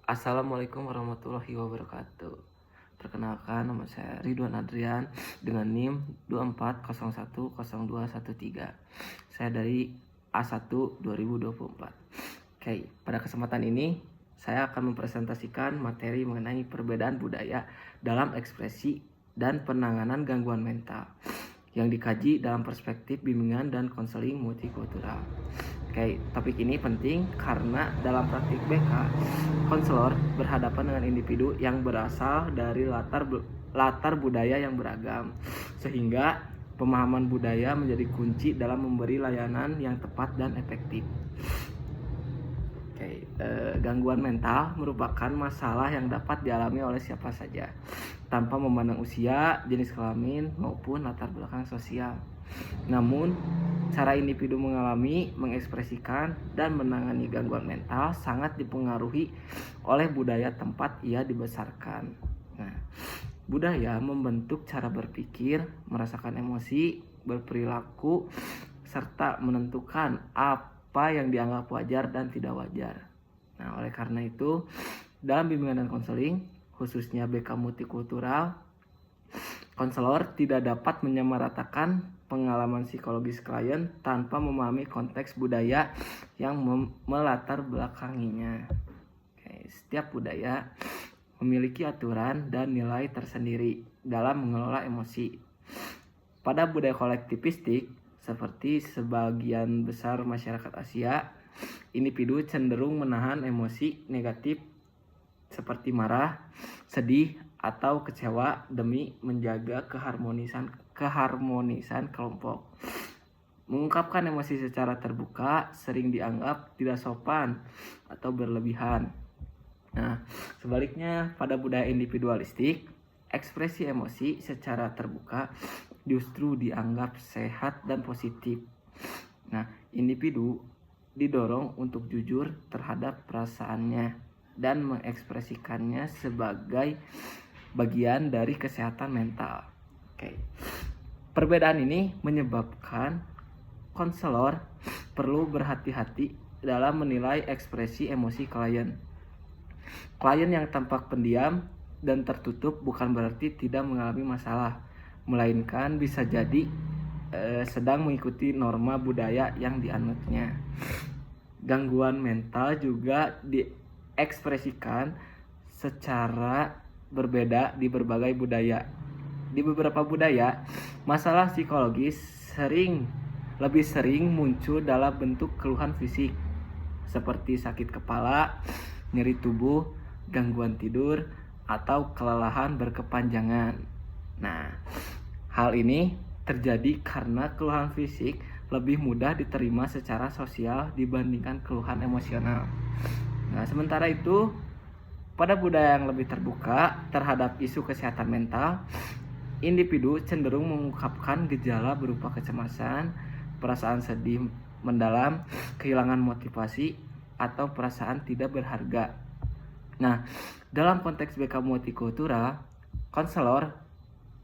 Assalamualaikum warahmatullahi wabarakatuh. Perkenalkan, nama saya Ridwan Adrian dengan NIM 24010213. Saya dari A1 2024. Oke, pada kesempatan ini saya akan mempresentasikan materi mengenai perbedaan budaya dalam ekspresi dan penanganan gangguan mental yang dikaji dalam perspektif bimbingan dan konseling multikultural. Oke, topik ini penting karena dalam praktik BK, konselor berhadapan dengan individu yang berasal dari latar budaya yang beragam, sehingga pemahaman budaya menjadi kunci dalam memberi layanan yang tepat dan efektif. Gangguan mental merupakan masalah yang dapat dialami oleh siapa saja, tanpa memandang usia, jenis kelamin, maupun latar belakang sosial. Namun, cara individu mengalami, mengekspresikan, dan menangani gangguan mental sangat dipengaruhi oleh budaya tempat ia dibesarkan. Nah, budaya membentuk cara berpikir, merasakan emosi, berperilaku, serta menentukan apa yang dianggap wajar dan tidak wajar. Nah, oleh karena itu, dalam bimbingan dan konseling, khususnya BK multikultural, konselor tidak dapat menyamaratakan pengalaman psikologis klien tanpa memahami konteks budaya yang melatar belakanginya. Setiap budaya memiliki aturan dan nilai tersendiri dalam mengelola emosi. Pada budaya kolektivistik, seperti sebagian besar masyarakat Asia, individu cenderung menahan emosi negatif seperti marah, sedih, atau kecewa demi menjaga keharmonisan kelompok. Mengungkapkan emosi secara terbuka sering dianggap tidak sopan atau berlebihan. Nah, sebaliknya pada budaya individualistik, ekspresi emosi secara terbuka justru dianggap sehat dan positif. Nah, individu didorong untuk jujur terhadap perasaannya dan mengekspresikannya sebagai bagian dari kesehatan mental. Perbedaan ini menyebabkan konselor perlu berhati-hati dalam menilai ekspresi emosi klien. Klien yang tampak pendiam dan tertutup bukan berarti tidak mengalami masalah, melainkan bisa jadi sedang mengikuti norma budaya yang dianutnya. Gangguan mental juga diekspresikan secara berbeda di berbagai budaya. Di beberapa budaya, masalah psikologis lebih sering muncul dalam bentuk keluhan fisik seperti sakit kepala, nyeri tubuh, gangguan tidur, atau kelelahan berkepanjangan. Nah, hal ini terjadi karena keluhan fisik lebih mudah diterima secara sosial dibandingkan keluhan emosional. Nah, sementara itu, pada budaya yang lebih terbuka terhadap isu kesehatan mental, individu cenderung mengungkapkan gejala berupa kecemasan, perasaan sedih mendalam, kehilangan motivasi, atau perasaan tidak berharga. Nah, dalam konteks BK multikultural, konselor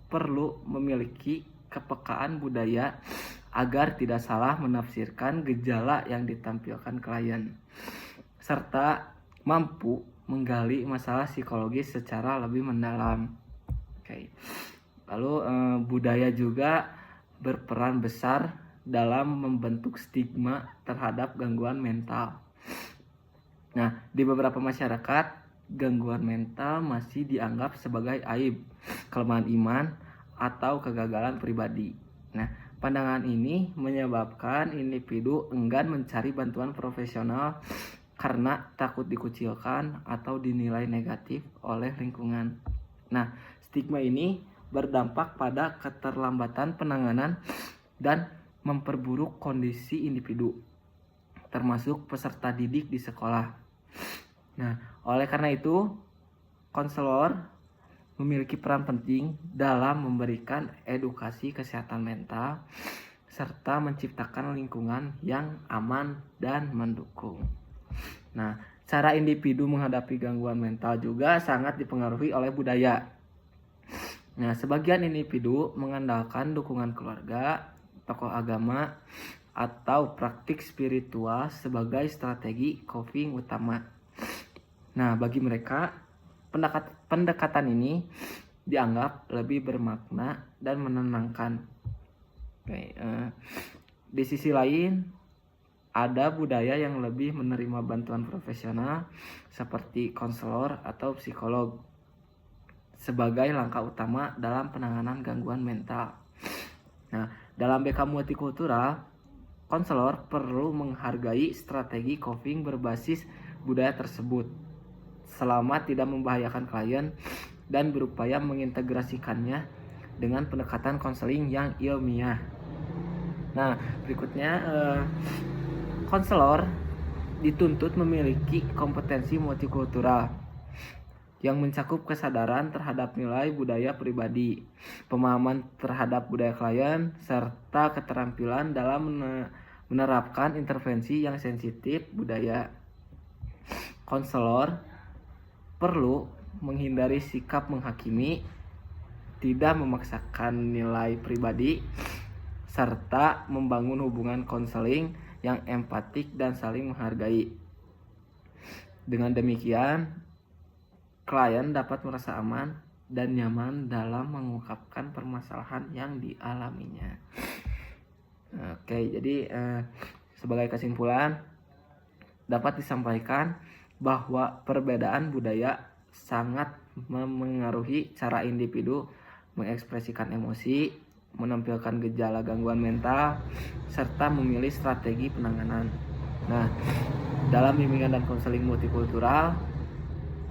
perlu memiliki kepekaan budaya agar tidak salah menafsirkan gejala yang ditampilkan klien, serta mampu menggali masalah psikologis secara lebih mendalam. Lalu budaya juga berperan besar dalam membentuk stigma terhadap gangguan mental. Nah, di beberapa masyarakat, gangguan mental masih dianggap sebagai aib, kelemahan iman, atau kegagalan pribadi. Nah, pandangan ini menyebabkan individu enggan mencari bantuan profesional karena takut dikucilkan atau dinilai negatif oleh lingkungan. Nah, stigma ini berdampak pada keterlambatan penanganan dan memperburuk kondisi individu, termasuk peserta didik di sekolah. Nah, oleh karena itu, konselor memiliki peran penting dalam memberikan edukasi kesehatan mental serta menciptakan lingkungan yang aman dan mendukung. Nah, cara individu menghadapi gangguan mental juga sangat dipengaruhi oleh budaya. Nah, sebagian individu mengandalkan dukungan keluarga, tokoh agama, atau praktik spiritual sebagai strategi coping utama. Nah, bagi mereka pendekatan ini dianggap lebih bermakna dan menenangkan. Oke, di sisi lain, ada budaya yang lebih menerima bantuan profesional seperti konselor atau psikolog sebagai langkah utama dalam penanganan gangguan mental. Nah, dalam BK multikultural, konselor perlu menghargai strategi coping berbasis budaya tersebut selama tidak membahayakan klien dan berupaya mengintegrasikannya dengan pendekatan konseling yang ilmiah. Nah, berikutnya konselor dituntut memiliki kompetensi multikultural yang mencakup kesadaran terhadap nilai budaya pribadi, pemahaman terhadap budaya klien, serta keterampilan dalam menerapkan intervensi yang sensitif budaya. Konselor perlu menghindari sikap menghakimi, tidak memaksakan nilai pribadi, serta membangun hubungan konseling yang empatik dan saling menghargai. Dengan demikian, klien dapat merasa aman dan nyaman dalam mengungkapkan permasalahan yang dialaminya. Oke, jadi sebagai kesimpulan dapat disampaikan bahwa perbedaan budaya sangat memengaruhi cara individu mengekspresikan emosi, menampilkan gejala gangguan mental, serta memilih strategi penanganan. Nah, dalam bimbingan dan konseling multikultural,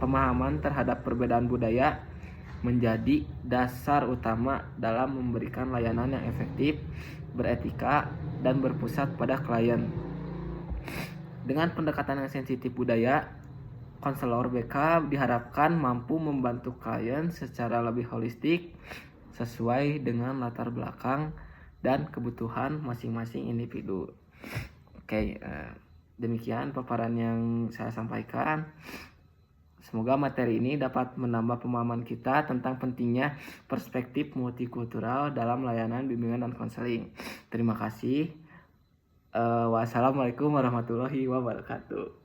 pemahaman terhadap perbedaan budaya menjadi dasar utama dalam memberikan layanan yang efektif, beretika, dan berpusat pada klien. Dengan pendekatan yang sensitif budaya, konselor BK diharapkan mampu membantu klien secara lebih holistik sesuai dengan latar belakang dan kebutuhan masing-masing individu. Oke, demikian paparan yang saya sampaikan. Semoga materi ini dapat menambah pemahaman kita tentang pentingnya perspektif multikultural dalam layanan bimbingan dan konseling. Terima kasih. Wassalamualaikum warahmatullahi wabarakatuh.